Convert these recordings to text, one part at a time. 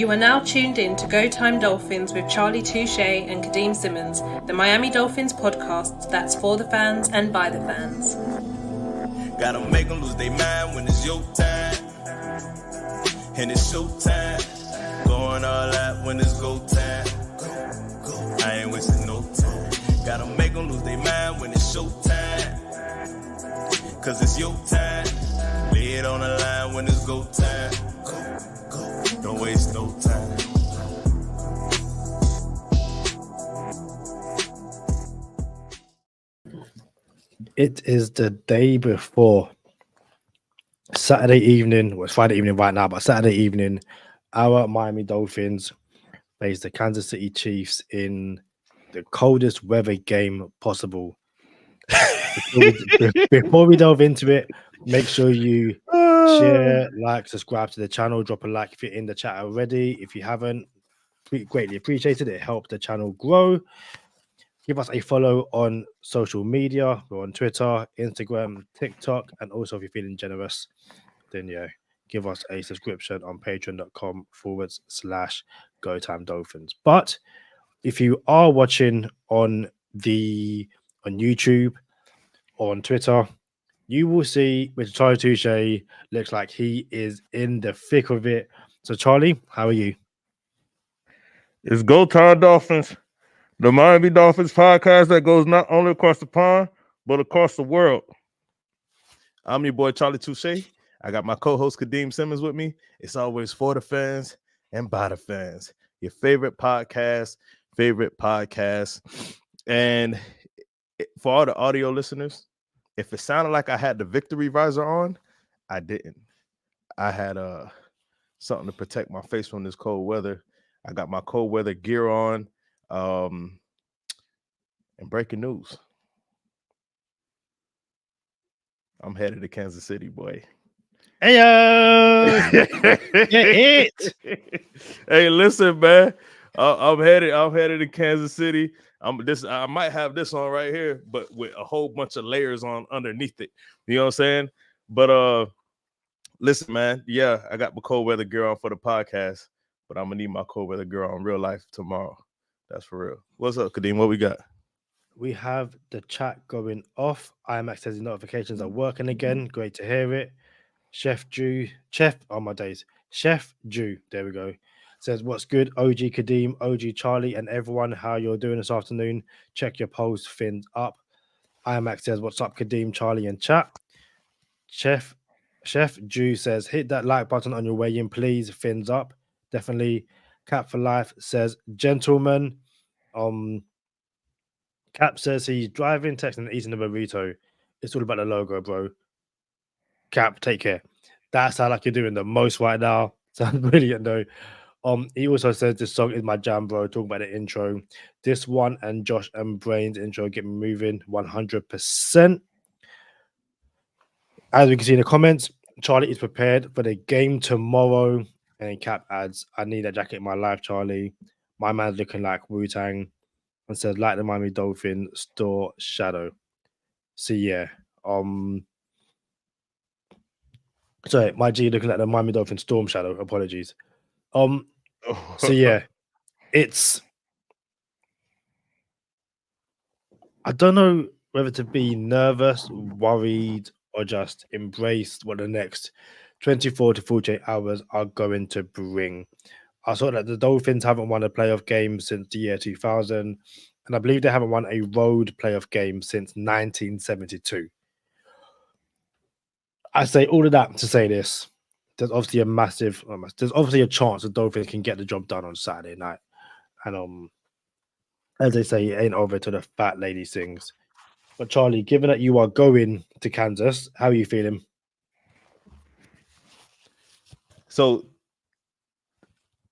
You are now tuned in to Go Time Dolphins with Charlie Touche and Kadeem Simmons, the Miami Dolphins podcast that's for the fans and by the fans. Gotta make them lose their mind when it's your time. And it's showtime. Going all out when it's go time. I ain't wasting no time. Gotta make them lose their mind when it's showtime. Cause it's your time. Lay it on the line when it's go time. Don't waste no time. It is the day before Saturday evening. Well, it's Friday evening right now, but Saturday evening, our Miami Dolphins face the Kansas City Chiefs in the coldest weather game possible. Before we delve into it, make sure you share, like, subscribe to the channel, drop a like if you're in the chat already. If you haven't, greatly appreciated. It helps the channel grow. Give us a follow on social media. We're on Twitter, Instagram, TikTok, and also if you're feeling generous, then give us a subscription on patreon.com/GoTimeDolphins. But if you are watching on YouTube or on Twitter, you will see Mr. Charlie Touche looks like he is in the thick of it. So, Charlie, how are you? It's Go Time Dolphins, the Miami Dolphins podcast that goes not only across the pond, but across the world. I'm your boy, Charlie Touche. I got my co-host, Kadeem Simmons, with me. It's always for the fans and by the fans. Your favorite podcast. And for all the audio listeners, if it sounded like I had the victory visor on, I didn't. I had something to protect my face from this cold weather. I got my cold weather gear on. And breaking news. I'm headed to Kansas City, boy. Hey, Hey, listen, man. I'm headed to Kansas City. I might have this on right here, but with a whole bunch of layers on underneath it. You know what I'm saying? But listen, man. Yeah, I got my cold weather gear on for the podcast, but I'm gonna need my cold weather gear on real life tomorrow. That's for real. What's up, Kadeem? What we got? we have the chat going off. IMAX says the notifications are working again. Great to hear it. Chef Jew, there we go. Says, what's good, OG Kadeem, OG Charlie, and everyone, how you're doing this afternoon? Check your post, fins up. IMAX says, what's up, Kadeem, Charlie, and chat. Chef Jew says, hit that like button on your way in, please. Fins up. Definitely. Cap for Life says, gentlemen. Cap says he's driving, texting, and eating a burrito. It's all about the logo, bro. Cap, take care. That sounds like you're doing the most right now. Sounds brilliant, though. He also says this song is my jam, bro. Talking about the intro. This one and Josh and Brain's intro get me moving 100%. As we can see in the comments, Charlie is prepared for the game tomorrow. And Cap adds, I need that jacket in my life, Charlie. My man's looking like Wu-Tang. And says, like the Miami Dolphin store shadow. So yeah. Sorry, my G looking at the Miami Dolphin storm shadow. Apologies. So yeah, I don't know whether to be nervous, worried, or just embrace what the next 24 to 48 hours are going to bring. I saw that the Dolphins haven't won a playoff game since the year 2000, and I believe they haven't won a road playoff game since 1972. I say all of that to say this. There's obviously a chance the Dolphins can get the job done on Saturday night. And as they say, it ain't over till the fat lady sings. But Charlie, given that you are going to Kansas, how are you feeling? So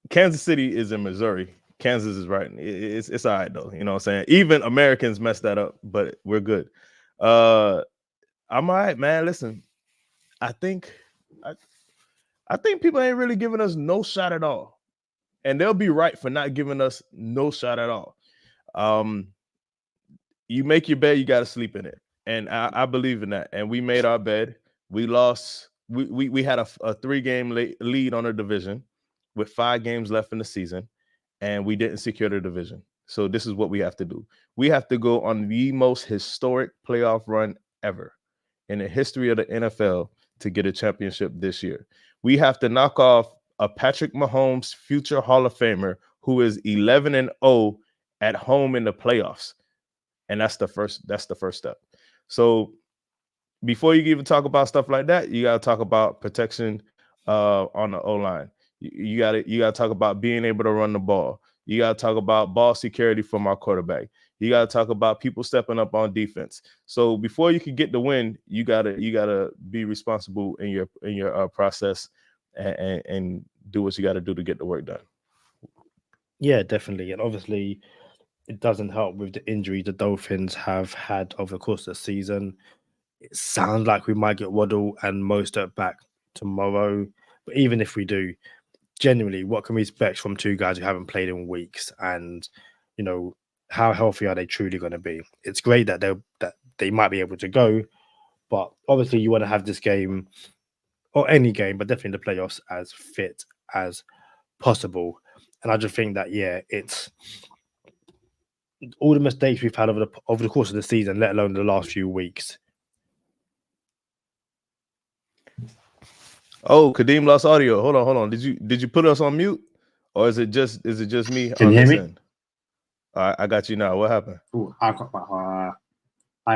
Kansas City is in Missouri. Kansas is right. It's all right, though. You know what I'm saying? Even Americans mess that up, but we're good. I'm all right, man. Listen, I think people ain't really giving us no shot at all. And they'll be right for not giving us no shot at all. You make your bed, you got to sleep in it. And I believe in that. And we made our bed. We lost. We had a 3-game lead on the division. with 5 games left in the season, and we didn't secure the division. So this is what we have to do. We have to go on the most historic playoff run ever in the history of the NFL to get a championship this year. We have to knock off a Patrick Mahomes future Hall of Famer who is 11-0 at home in the playoffs. And that's the first step. So before you even talk about stuff like that, you got to talk about protection on the O-line. You got to talk about being able to run the ball. You got to talk about ball security from our quarterback. You got to talk about people stepping up on defense. So before you can get the win, you gotta be responsible in your process and do what you got to do to get the work done. Yeah, definitely. And obviously, it doesn't help with the injury the Dolphins have had over the course of the season. It sounds like we might get Waddle and Mostert back tomorrow. But even if we do, genuinely, what can we expect from 2 guys who haven't played in weeks? And, you know, how healthy are they truly going to be? It's great that they might be able to go, but obviously you want to have this game, or any game, but definitely the playoffs, as fit as possible. And I just think that, yeah, it's all the mistakes we've had over the course of the season, let alone the last few weeks. Oh, Kadeem lost audio. Hold on. Did you put us on mute, or is it just me? Can you hear me? End? All right, I got you now. What happened? Ooh, I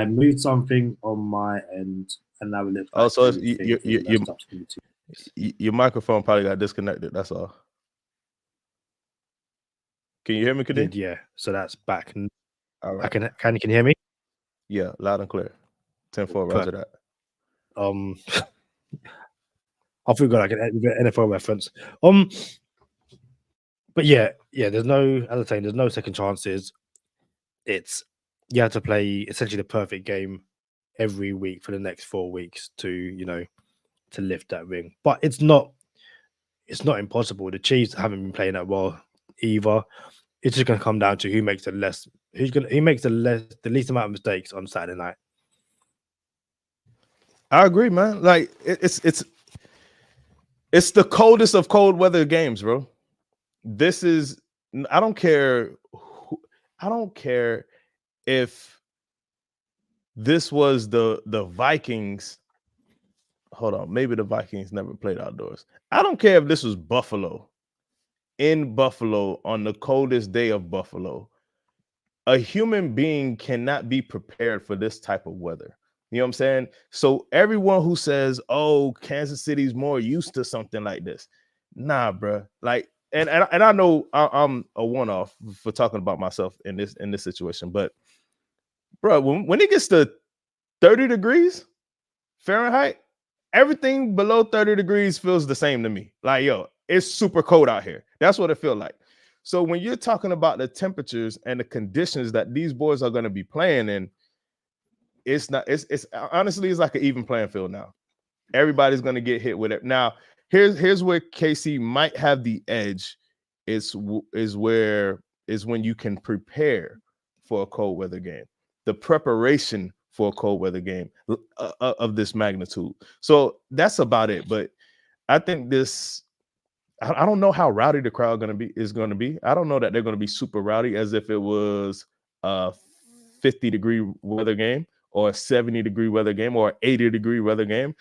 moved something on my end, and now it looks like so your microphone probably got disconnected. That's all. Can you hear me, Kadeem? Yeah. So that's back. All right. Can you hear me? Yeah, loud and clear. 10-4, roger that. I forgot like an NFL reference. But yeah, there's no second chances. You have to play essentially the perfect game every week for the next 4 weeks to lift that ring. But it's not impossible. The Chiefs haven't been playing that well either. It's just going to come down to who makes the least amount of mistakes on Saturday night. I agree, man. Like it's the coldest of cold weather games, bro. This is, I don't care if this was the Vikings. Hold on, maybe the Vikings never played outdoors. I don't care if this was Buffalo, in Buffalo on the coldest day of Buffalo. A human being cannot be prepared for this type of weather. You know what I'm saying? So everyone who says, "Oh, Kansas City's more used to something like this," nah, bro. Like, and I know I'm a one-off for talking about myself in this situation, but bro, when it gets to 30 degrees Fahrenheit, everything below 30 degrees feels the same to me. Like, yo, it's super cold out here. That's what it feels like. So when you're talking about the temperatures and the conditions that these boys are going to be playing in, it's honestly, it's like an even playing field now. Everybody's going to get hit with it. Now, here's where KC might have the edge. Is when you can prepare for a cold weather game. The preparation for a cold weather game of this magnitude. So that's about it. But I think I don't know how rowdy the crowd is going to be. I don't know that they're going to be super rowdy as if it was a 50-degree weather game or a 70-degree weather game or an 80-degree weather game.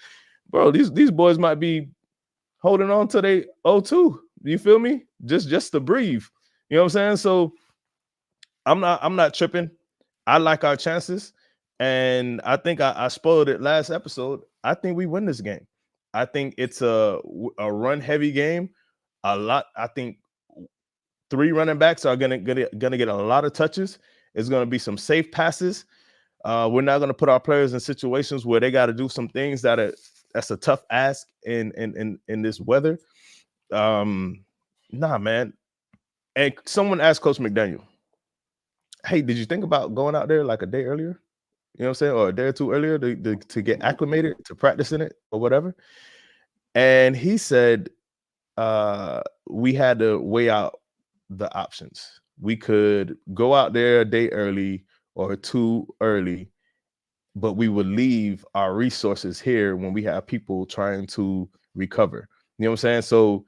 Bro, these boys might be holding on to their O2. You feel me? Just to breathe. You know what I'm saying? So I'm not tripping. I like our chances. And I think I spoiled it last episode. I think we win this game. I think it's a run-heavy game. I think 3 running backs are gonna get a lot of touches. It's gonna be some safe passes. We're not gonna put our players in situations where they got to do some things that's a tough ask in this weather. Nah, man. And someone asked Coach McDaniel, "Hey, did you think about going out there like a day earlier? You know what I'm saying, or a day or two earlier to get acclimated to practice in it or whatever?" And he said, we had to weigh out the options. We could go out there a day early or 2 early, but we would leave our resources here when we have people trying to recover. You know what I'm saying? So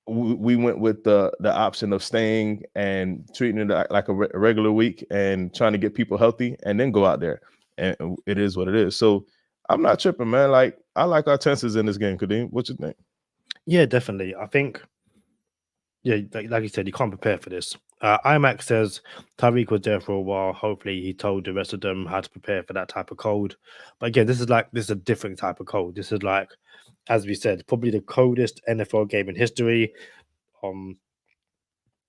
we went with the option of staying and treating it like a regular week and trying to get people healthy and then go out there. And it is what it is. So I'm not tripping, man. Like, I like our chances in this game. Kadeem, what you think? Yeah, definitely. I think, yeah, like you said, you can't prepare for this. IMAX says Tyreek was there for a while. Hopefully, he told the rest of them how to prepare for that type of cold. But again, this is a different type of cold. This is like, as we said, probably the coldest NFL game in history. You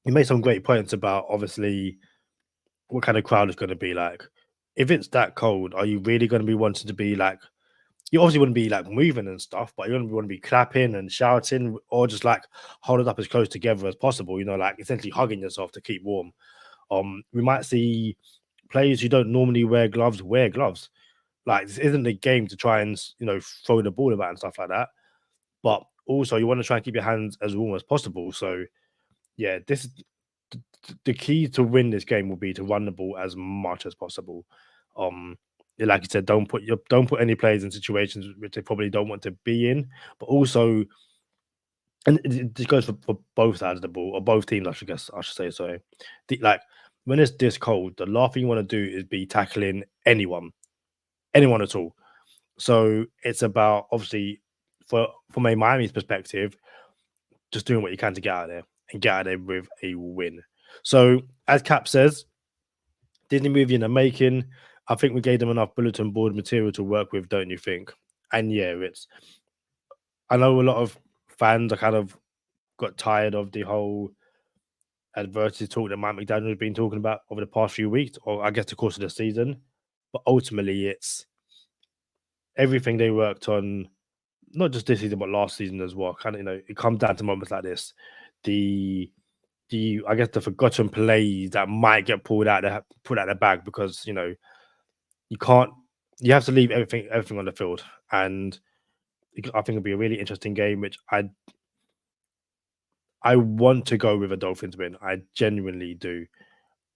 made some great points about obviously what kind of crowd it's going to be like. If it's that cold, are you really going to be wanting to be like? You obviously wouldn't be like moving and stuff, but you wouldn't want to be clapping and shouting or just like hold it up as close together as possible. You know, like essentially hugging yourself to keep warm. We might see players who don't normally wear gloves wear gloves. Like this isn't a game to try and throw the ball about and stuff like that. But also you want to try and keep your hands as warm as possible. So yeah, this is the key to win this game will be to run the ball as much as possible. Like you said, don't put any players in situations which they probably don't want to be in, but also, and this goes for both sides of the ball or both teams. I should say. So, like when it's this cold, the last thing you want to do is be tackling anyone at all. So it's about obviously from a Miami's perspective, just doing what you can to get out of there and get out of there with a win. So as Cap says, Disney movie in the making. I think we gave them enough bulletin board material to work with, don't you think? And yeah, I know a lot of fans are kind of got tired of the whole adversity talk that Mike McDaniel has been talking about over the past few weeks, or I guess the course of the season. But ultimately, it's everything they worked on, not just this season, but last season as well. Kind of, it comes down to moments like this. I guess the forgotten plays that might get pulled out of the bag because you have to leave everything on the field. And I think it'll be a really interesting game, which I want to go with a Dolphins win. I genuinely do.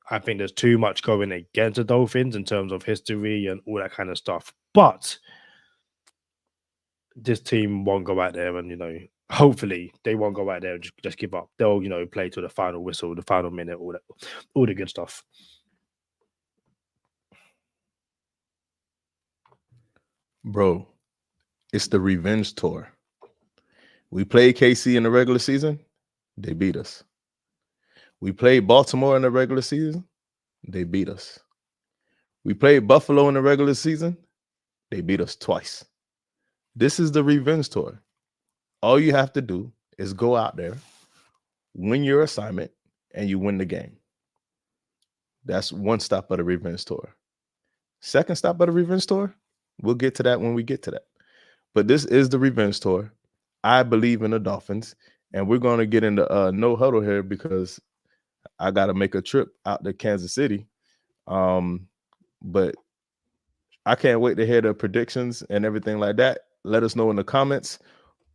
I think there's too much going against the Dolphins in terms of history and all that kind of stuff. But this team won't go out there and, hopefully they won't go out there and just give up. They'll, play to the final whistle, the final minute, all the good stuff. Bro, it's the revenge tour. We played KC in the regular season. They beat us. We played Baltimore in the regular season. They beat us. We played Buffalo in the regular season. They beat us twice. This is the revenge tour. All you have to do is go out there, win your assignment, and you win the game. That's one stop of the revenge tour. Second stop of the revenge tour, we'll get to that when we get to that. But this is the revenge tour. I believe in the Dolphins, and we're going to get into no huddle here because I got to make a trip out to Kansas City. But I can't wait to hear the predictions and everything like that. Let us know in the comments.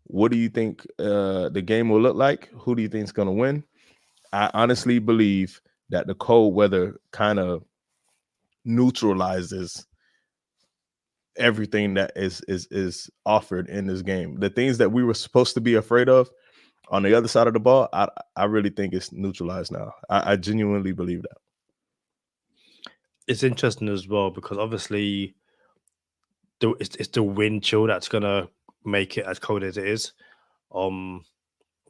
What do you think the game will look like? Who do you think is going to win? I honestly believe that the cold weather kind of neutralizes everything that is offered in this game. The things that we were supposed to be afraid of on the other side of the ball, I really think it's neutralized now. I genuinely believe that. It's interesting as well because obviously it's the wind chill that's going to make it as cold as it is. But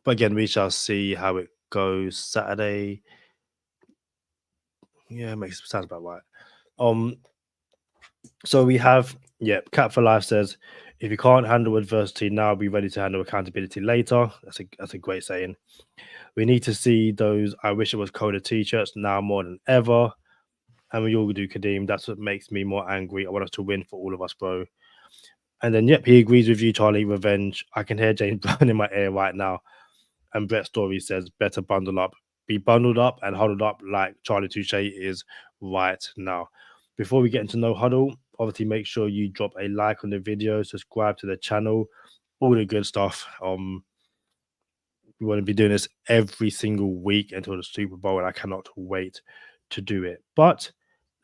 again, we shall see how it goes Saturday. Yeah, sounds about right. So we have, Cat for Life says, if you can't handle adversity now, be ready to handle accountability later. That's a great saying. We need to see those I wish it was colder t-shirts now more than ever. And we all do, Kadeem. That's what makes me more angry. I want us to win for all of us, bro. And then, he agrees with you, Charlie. Revenge. I can hear James Brown in my ear right now. And Brett Story says, better bundle up. Be bundled up and huddled up like Charlie Touche is right now. Before we get into No Huddle, obviously make sure you drop a like on the video, subscribe to the channel, all the good stuff. We want to be doing this every single week until the Super Bowl, and I cannot wait to do it. But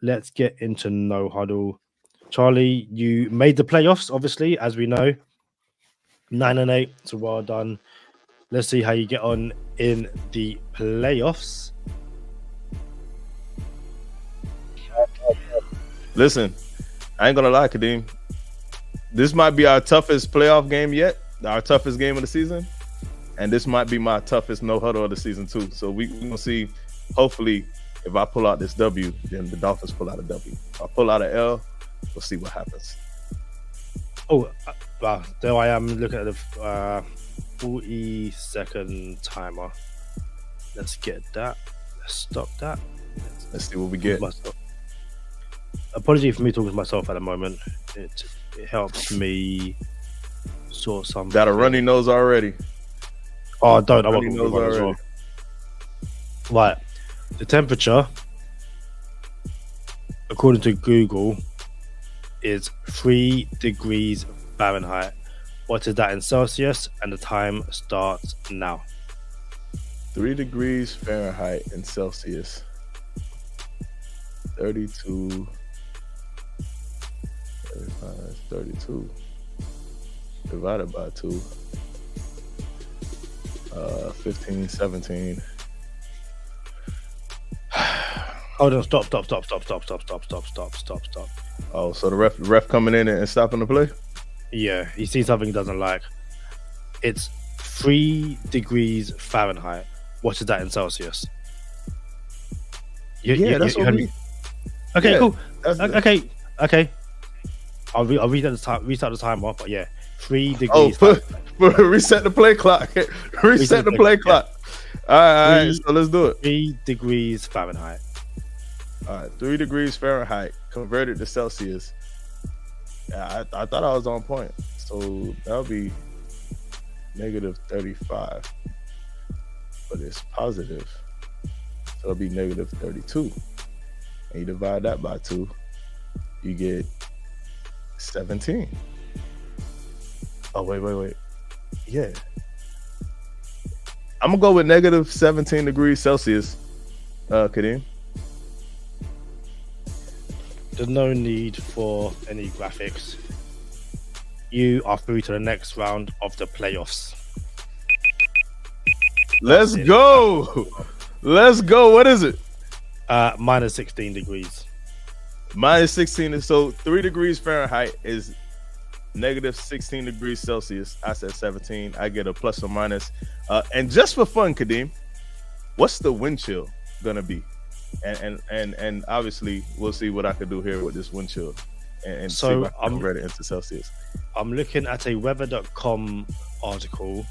let's get into No Huddle. Charlie, you made the playoffs, obviously, as we know. 9-8, so well done. Let's see how you get on in the playoffs. Listen, I ain't gonna lie, Kadeem. This might be our toughest playoff game yet, our toughest game of the season, and this might be my toughest no huddle of the season too. So we're gonna see. Hopefully, if I pull out this W, then the Dolphins pull out a W. If I pull out an L, we'll see what happens. Oh, wow. There I am looking at the 40-second timer. Let's get that. Let's stop that. Let's see what we get. Apology for me talking to myself at the moment. It helps me sort something. Got a runny nose already. Oh, don't. I want Runny to nose run as well. already. Right. The temperature, according to Google, is 3 degrees Fahrenheit. What is that in Celsius? And the time starts now. 3 degrees Fahrenheit in Celsius. 32. 35, 32. Divided by 2. 15, 17. Hold on, stop. Oh, so the ref coming in and stopping the play? Yeah, he sees something he doesn't like. It's 3 degrees Fahrenheit. What is that in Celsius? That's what we... Okay, Yeah, cool. that's the- Okay. I'll restart the timer, but yeah, 3 Oh, degrees. reset the play clock. Reset the play clock. All right, so let's do it. 3 degrees Fahrenheit. All right, 3 degrees Fahrenheit converted to Celsius. Yeah, I thought I was on point. So that'll be negative 35. But it's positive. So it'll be negative 32. And you divide that by 2, you get 17. Oh, wait. Yeah. I'm going to go with negative 17 degrees Celsius, Kadeem. There's no need for any graphics. You are through to the next round of the playoffs. Let's go. Let's go. What is it? Minus 16 degrees. Minus 16. So 3 degrees Fahrenheit is negative 16 degrees Celsius. I said 17. I get a plus or minus. And just for fun, Kadeem, what's the wind chill going to be? And obviously we'll see what I can do here with this wind chill and So, see if I can convert it into Celsius. I'm looking at a weather.com article.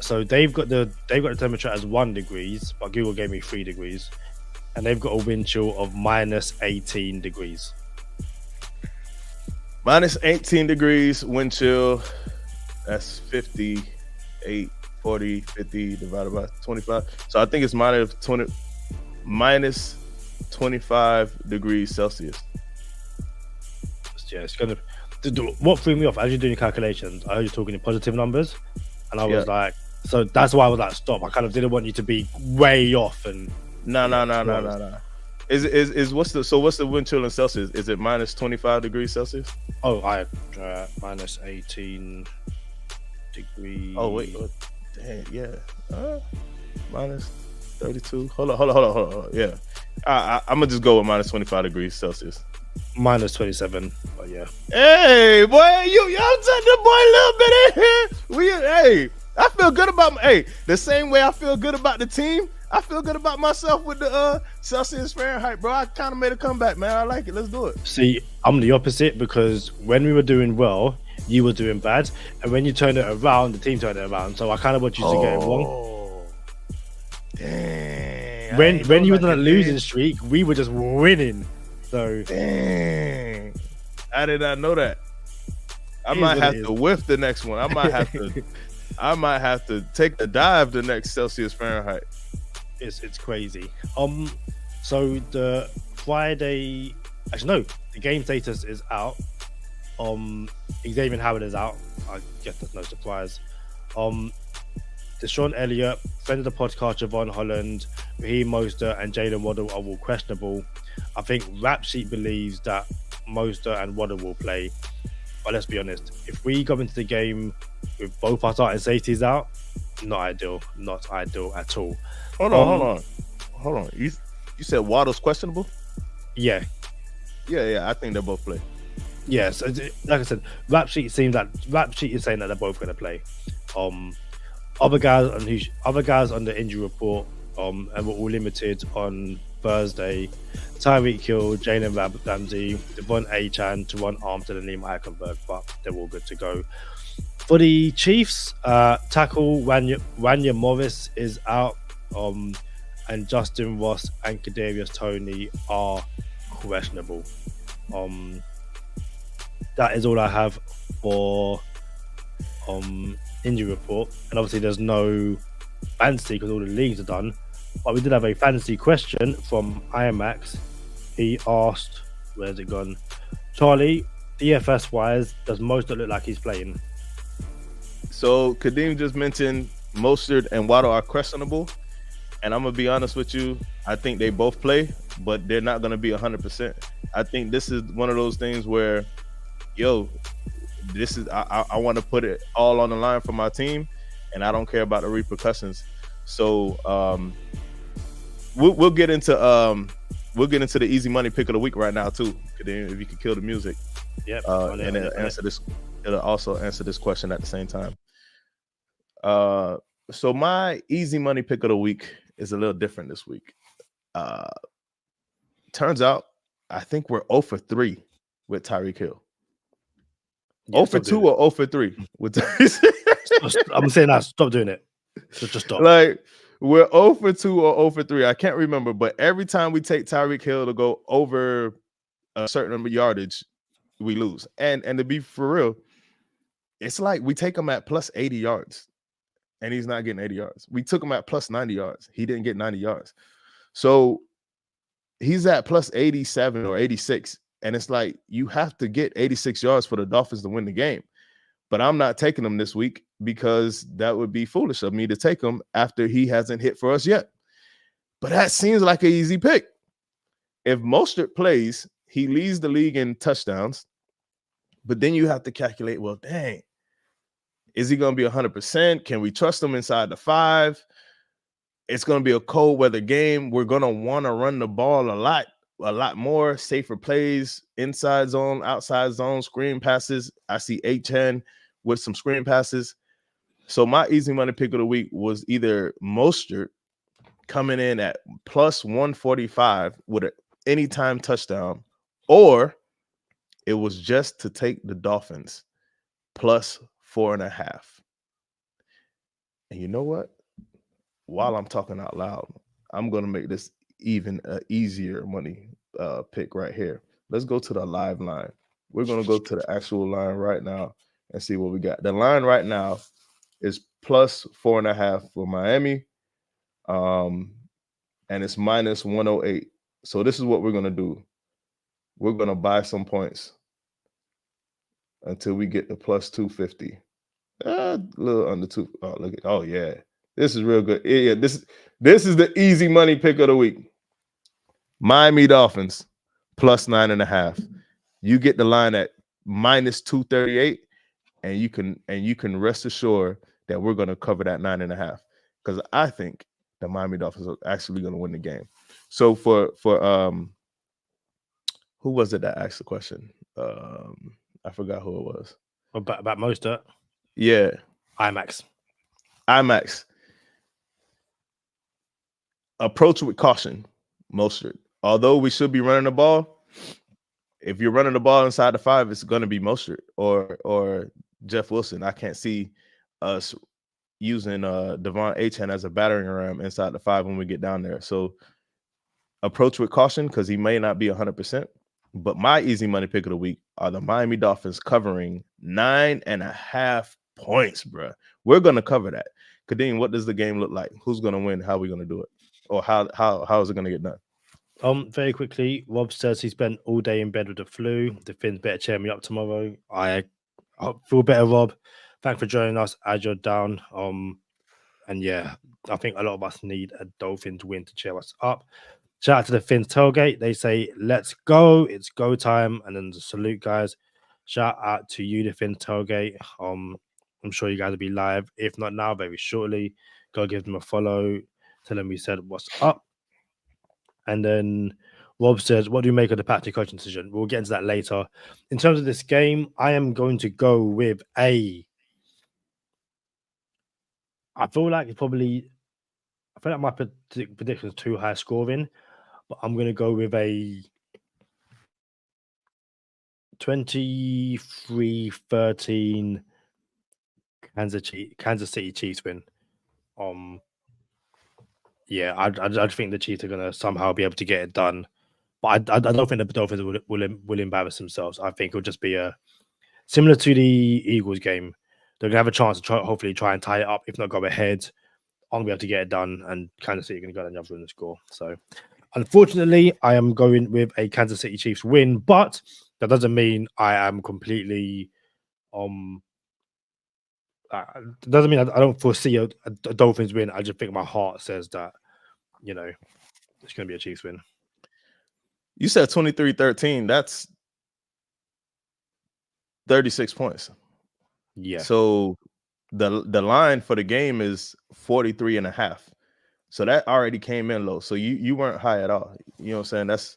So they've got the temperature as 1 degrees, but Google gave me 3 degrees, and they've got a wind chill of minus 18 degrees. Minus 18 degrees wind chill. That's 58, 40, 50 divided by 25. So I think it's minus 25 degrees Celsius. Yeah, it's gonna. What threw me off as you're doing your calculations, I heard you talking in positive numbers, and I was like, so that's why I was like, stop. I kind of didn't want you to be way off. And No. Is what's the wind chill in Celsius? Is it minus 25 degrees Celsius? Oh, I minus 18 degrees. Oh wait, dang, yeah, minus 32. Hold on. Yeah, I'm gonna just go with minus 25 degrees Celsius. Minus 27, but yeah. Hey, boy, y'all touched the boy a little bit in here. Hey, I feel good about the same way I feel good about the team. I feel good about myself with the Celsius Fahrenheit, bro. I kind of made a comeback, man. I like it. Let's do it. See, I'm the opposite, because when we were doing well, you were doing bad, and when you turn it around, the team turned it around. So I kind of want you to get it wrong. Dang. When you were on a losing streak, we were just winning. So dang, I did not know that. I might have to whiff the next one. I might have to take the dive the next Celsius Fahrenheit. It's crazy. So the Friday, actually no, the game status is out. Xavier Howard is out. I guess that's no surprise. Deshaun Elliott, friend of the podcast, Javon Holland, Raheem Mostert, and Jalen Waddle are all questionable. I think Rap Sheet believes that Mostert and Waddle will play. But let's be honest, if we go into the game with both our starting safeties out, not ideal at all. Hold on. You said Waddle's questionable? Yeah. Yeah. I think they both play. Yeah, so like I said, Rap Sheet is saying that they're both going to play. Other guys on the injury report, and we're all limited on Thursday. Tyreek Hill, Jalen Ramsey, Devon Achan, Teron Armstead, and Liam Eichenberg, but they're all good to go. For the Chiefs, tackle Wanya Morris is out, and Justin Ross and Kadarius Toney are questionable. That is all I have for injury report, and obviously there's no fantasy because all the leagues are done. But we did have a fantasy question from IMAX. He asked, "Where's it gone, Charlie? DFS wise, does Mostert look like he's playing?" So Kadeem just mentioned Mostert and Waddle are questionable, and I'm gonna be honest with you. I think they both play, but they're not gonna be 100%. I think this is one of those things where, I want to put it all on the line for my team, and I don't care about the repercussions. So we'll get into the easy money pick of the week right now too. If you could kill the music, and it'll also answer this question at the same time. So my easy money pick of the week is a little different this week. Turns out I think we're 0 for 3 with Tyreek Hill. 0 for 2 or 0 for 3 with I'm saying that. Stop doing it. Just stop. Like, we're 0 for 2 or 0 for 3. I can't remember, but every time we take Tyreek Hill to go over a certain yardage, we lose. And to be for real, it's like we take him at plus 80 yards, and he's not getting 80 yards. We took him at plus 90 yards. He didn't get 90 yards. So he's at plus 87 or 86. And it's like you have to get 86 yards for the Dolphins to win the game. But I'm not taking him this week because that would be foolish of me to take him after he hasn't hit for us yet. But that seems like an easy pick. If Mostert plays, he leads the league in touchdowns. But then you have to calculate, well, dang, is he going to be 100%? Can we trust him inside the 5? It's going to be a cold weather game. We're going to want to run the ball a lot more, safer plays, inside zone, outside zone, screen passes. I see H10 with some screen passes. So my easy money pick of the week was either Mostert coming in at plus 145 with an anytime touchdown, or it was just to take the Dolphins plus 4.5. And you know what? While I'm talking out loud, I'm going to make this even easier money pick right here. Let's go to the live line. We're going to go to the actual line right now and see what we got. The line right now is plus 4.5 for Miami, and it's minus 108. So this is what we're going to do. We're going to buy some points until we get to plus 250. A little under 2. Oh, look at, oh yeah. This is real good. Yeah, this is the easy money pick of the week. Miami Dolphins plus 9.5. You get the line at minus 238, and you can rest assured that we're going to cover that 9.5, because I think the Miami Dolphins are actually going to win the game. So for who was it that asked the question? I forgot who it was. About Mostert? Yeah. IMAX. Approach with caution, Mostert. Although we should be running the ball, if you're running the ball inside the 5, it's going to be Mostert or Jeff Wilson. I can't see us using Devon Achan as a battering ram inside the 5 when we get down there. So approach with caution because he may not be 100%. But my easy money pick of the week are the Miami Dolphins covering 9.5 points, bro. We're going to cover that. Kadeem, what does the game look like? Who's going to win? How are we going to do it? Or how is it going to get done? Very quickly, Rob says he spent all day in bed with the flu. The Finns better cheer me up tomorrow. I feel better, Rob. Thanks for joining us as you're down. And yeah, I think a lot of us need a Dolphins win to cheer us up. Shout out to the Finns tailgate. They say, let's go. It's go time. And then the salute, guys. Shout out to you, the Finns tailgate. I'm sure you guys will be live. If not now, very shortly. Go give them a follow. Tell them we said what's up. And then Rob says, what do you make of the Patrick coaching decision? We'll get into that later. In terms of this game, I am going to go with I feel like my prediction is too high scoring, but I'm going to go with a 23-13 Kansas City Chiefs win. Yeah, I think the Chiefs are going to somehow be able to get it done. But I don't think the Dolphins will embarrass themselves. I think it'll just be similar to the Eagles game. They're going to have a chance to hopefully try and tie it up. If not, go ahead. I'm going to be able to get it done. And Kansas City are going to go down the other run the score. So, unfortunately, I am going with a Kansas City Chiefs win. But that doesn't mean I am completely... it doesn't mean I don't foresee a Dolphins win. I just think my heart says that, it's going to be a Chiefs win. You said 23-13. That's 36 points. Yeah. So the line for the game is 43.5. So that already came in low. So you weren't high at all. You know what I'm saying?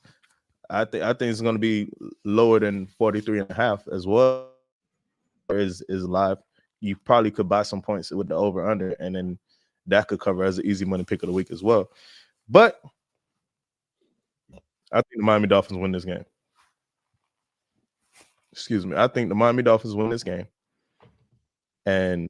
I think it's going to be lower than 43.5 as well. Is live. You probably could buy some points with the over under, and then that could cover as an easy money pick of the week as well. But I think the Miami Dolphins win this game. Excuse me. I think the Miami Dolphins win this game. And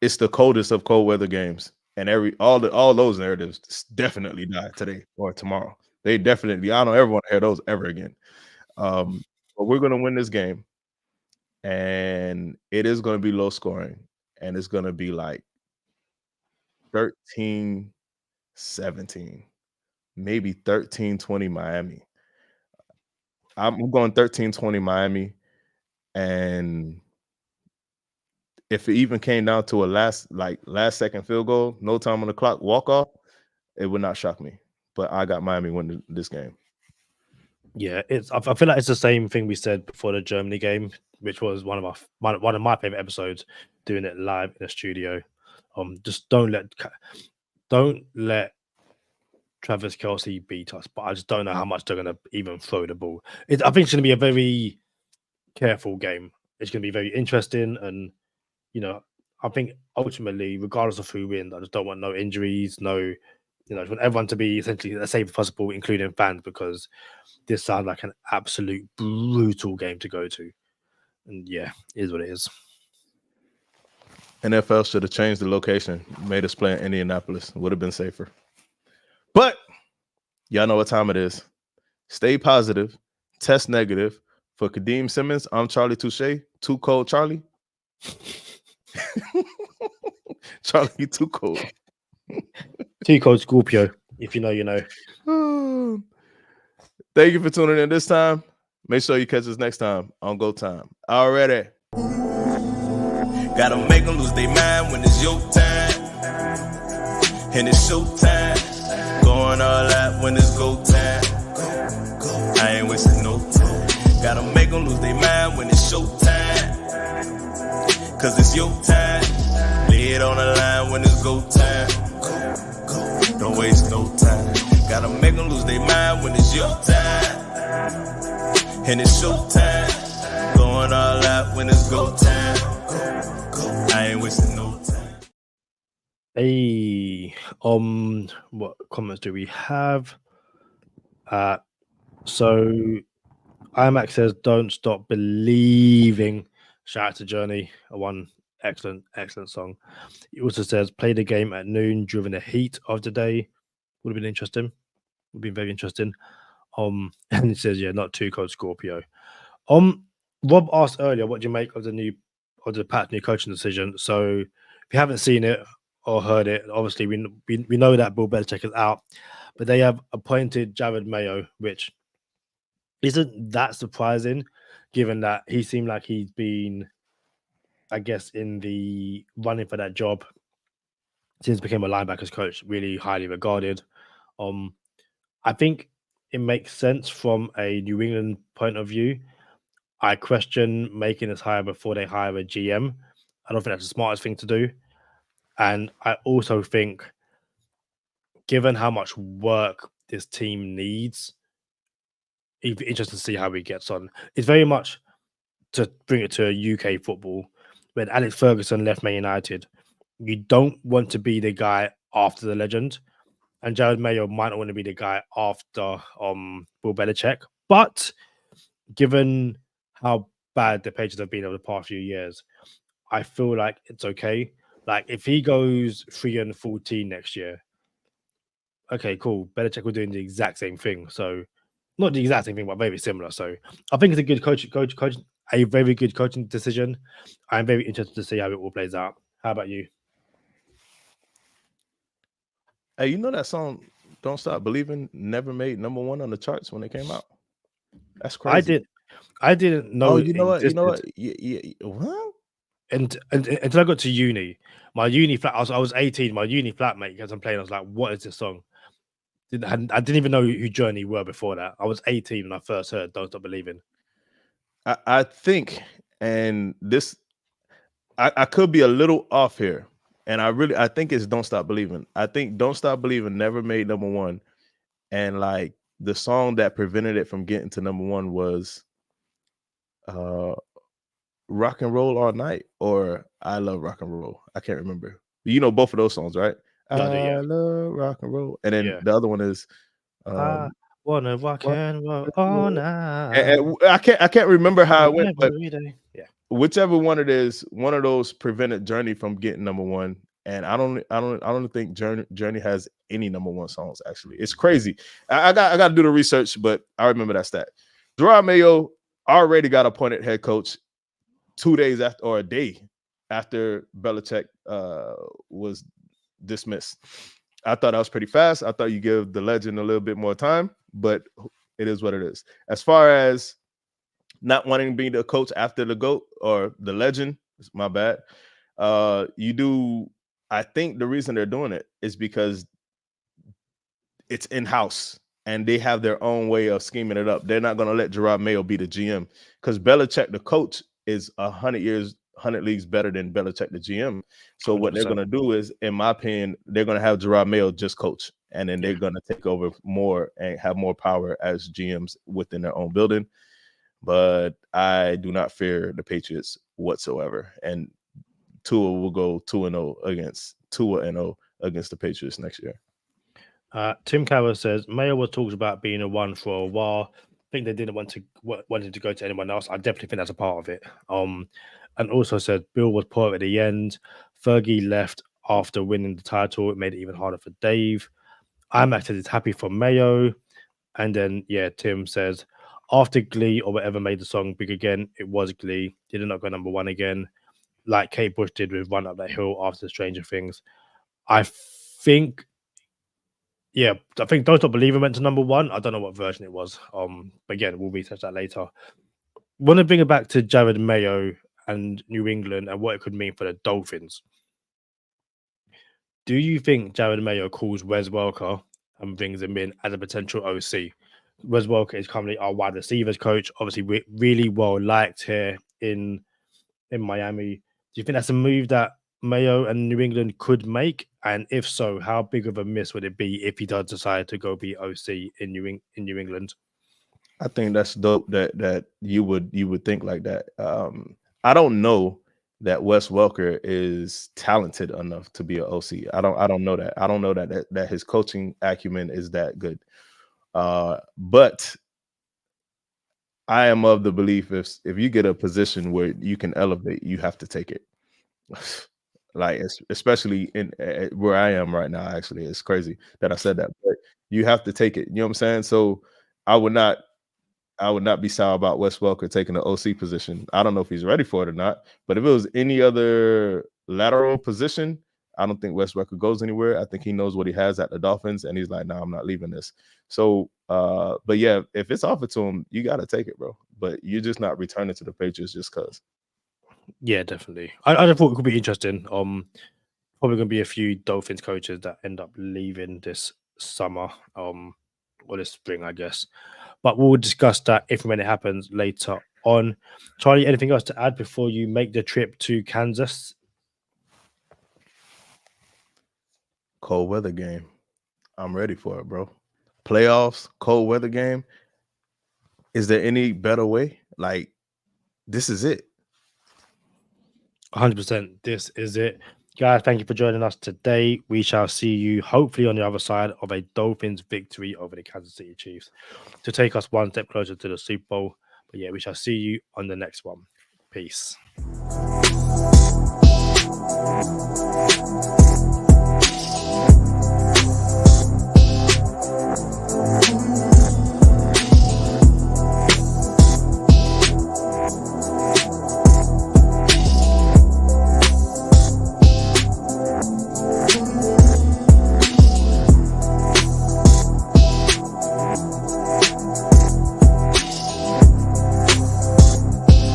it's the coldest of cold weather games. And all those narratives definitely die today or tomorrow. They definitely, I don't ever want to hear those ever again. But we're going to win this game. And it is going to be low scoring. And it's going to be like 13-17. Maybe 13-20 Miami. I'm going 13-20 Miami. And if it even came down to a last second field goal, no time on the clock, walk off, it would not shock me. But I got Miami winning this game. Yeah, I feel like it's the same thing we said before the Germany game, which was one of my favorite episodes, doing it live in a studio. Just don't let Travis Kelce beat us, but I just don't know how much they're going to even throw the ball. I think it's going to be a very careful game. It's going to be very interesting, and I think ultimately, regardless of who wins, I just don't want no injuries, I just want everyone to be essentially as safe as possible, including fans, because this sounds like an absolute brutal game to go to. And yeah, it is what it is. NFL should have changed the location, made us play in Indianapolis. Would have been safer. But y'all know what time it is. Stay positive, test negative. For Kadeem Simmons, I'm Charlie Touche. Too cold, Charlie. Charlie, too cold. Too cold, Scorpio. If you know, you know. Thank you for tuning in this time. Make sure you catch us next time on Go Time. Already. Gotta make them lose their mind when it's your time. And it's showtime. Going all out when it's go time. I ain't wasting no time. Gotta make them lose their mind when it's showtime. Cause it's your time. Lay it on the line when it's go time. Don't waste no time. Gotta make them lose their mind when it's your time. And it's showtime. Going all out when it's go time. I ain't wasting no time. Hey, what comments do we have? So IMAX says, "Don't stop believing." Shout out to Journey, one excellent song. He also says, "Play the game at noon during the heat of the day." Would have been interesting. Would be very interesting. And it says, "Yeah, not too cold, Scorpio." Rob asked earlier, "What do you make of the Pat's new coaching decision?" So if you haven't seen it or heard it, obviously we know that Bill Belichick is out, but they have appointed Jared Mayo, which isn't that surprising, given that he seemed like he's been, I guess, in the running for that job since he became a linebackers coach, really highly regarded. I think it makes sense from a New England point of view. I question making this hire before they hire a GM, I don't think that's the smartest thing to do. And I also think, given how much work this team needs, it'd be interesting to see how he gets on. It's very much, to bring it to UK football, when Alex Ferguson left Man United, you don't want to be the guy after the legend. And Jared Mayo might not want to be the guy after Bill Belichick. But given how bad the Patriots have been over the past few years, I feel like it's okay. Like, if he goes 3-14 next year, okay, cool. Belichick was doing the exact same thing. So, not the exact same thing, but very similar. So, I think it's a good a very good coaching decision. I'm very interested to see how it all plays out. How about you? Hey, you know that song "Don't Stop Believing" never made #1 on the charts when it came out? That's crazy. I didn't know. Oh, you know what? You know what? Yeah, what? And until I got to uni, my uni flat. I was 18. My uni flatmate, because I'm playing, I was like, "What is this song?" I didn't even know who Journey were before that. I was 18 when I first heard "Don't Stop Believing." I think, and this, I could be a little off here, and I think it's "Don't Stop Believing." I think "Don't Stop Believing" never made #1, and like the song that prevented it from getting to #1 was "Rock and Roll All Night" or "I Love Rock and Roll." I can't remember. You know both of those songs, right? Yeah, I do, yeah. I love rock and roll, and then Yeah. the other one is I wanna rock rock and roll and all roll. night. And I can't remember how it went, but Every day. Yeah. whichever one it is, one of those prevented Journey from getting #1. And I don't think Journey has any #1 songs. Actually, it's crazy. I got to do the research, but I remember that stat. Gerard Mayo already got appointed head coach 2 days after, or a day after Belichick was dismissed. I thought that was pretty fast. I thought you give the legend a little bit more time, but it is what it is. As far as not wanting to be the coach after the GOAT or the legend, it's my bad. You do. I think the reason they're doing it is because it's in-house and they have their own way of scheming it up. They're not going to let Gerard Mayo be the GM because Belichick, the coach, is 100 leagues better than Belichick, the GM. So what they're 100%. going to do is, in my opinion, they're going to have Gerard Mayo just coach, and then they're going to take over more and have more power as GMs within their own building. But I do not fear the Patriots whatsoever. And Tua will go 2-0 against the Patriots next year. Tim Carroll says Mayo was talks about being a one for a while. I think they didn't want him to go to anyone else. I definitely think that's a part of it. And also said Bill was poor at the end. Fergie left after winning the title. It made it even harder for Dave. I'm actually happy for Mayo. And then Tim says after Glee or whatever made the song big again, it was Glee. Did it not go #1 again, like Kate Bush did with Run Up That Hill after Stranger Things? I think Don't Stop Believing went to #1. I don't know what version it was. But again, we'll research that later. Want to bring it back to Jared Mayo and New England and what it could mean for the Dolphins. Do you think Jared Mayo calls Wes Welker and brings him in as a potential OC? Wes Welker is currently our wide receivers coach. Obviously, really well liked here in Miami. Do you think that's a move that Mayo and New England could make? And if so, how big of a miss would it be if he does decide to go be OC in New England? I think that's dope that you would think like that. I don't know that Wes Welker is talented enough to be an OC. I don't know that. I don't know that his coaching acumen is that good. But I am of the belief if you get a position where you can elevate, you have to take it. Like especially in where I am right now. Actually, it's crazy that I said that, but you have to take it. You know what I'm saying? So I would not be sour about Wes Welker taking the OC position. I don't know if he's ready for it or not, but if it was any other lateral position, I don't think Wes Welker goes anywhere. I think he knows what he has at the Dolphins, and he's like, "No, I'm not leaving this." So, but yeah, if it's offered to him, you got to take it, bro. But you're just not returning to the Patriots just because. Yeah, definitely. I just thought it could be interesting. Probably going to be a few Dolphins coaches that end up leaving this summer, or this spring, I guess. But we'll discuss that if and when it happens later on. Charlie, anything else to add before you make the trip to Kansas Cold weather game. I'm ready for it, bro. Playoffs, cold weather game. Is there any better way? Like, this is it. 100%. This is it. Guys, thank you for joining us today. We shall see you hopefully on the other side of a Dolphins victory over the Kansas City Chiefs to take us one step closer to the Super Bowl. But yeah, we shall see you on the next one. Peace.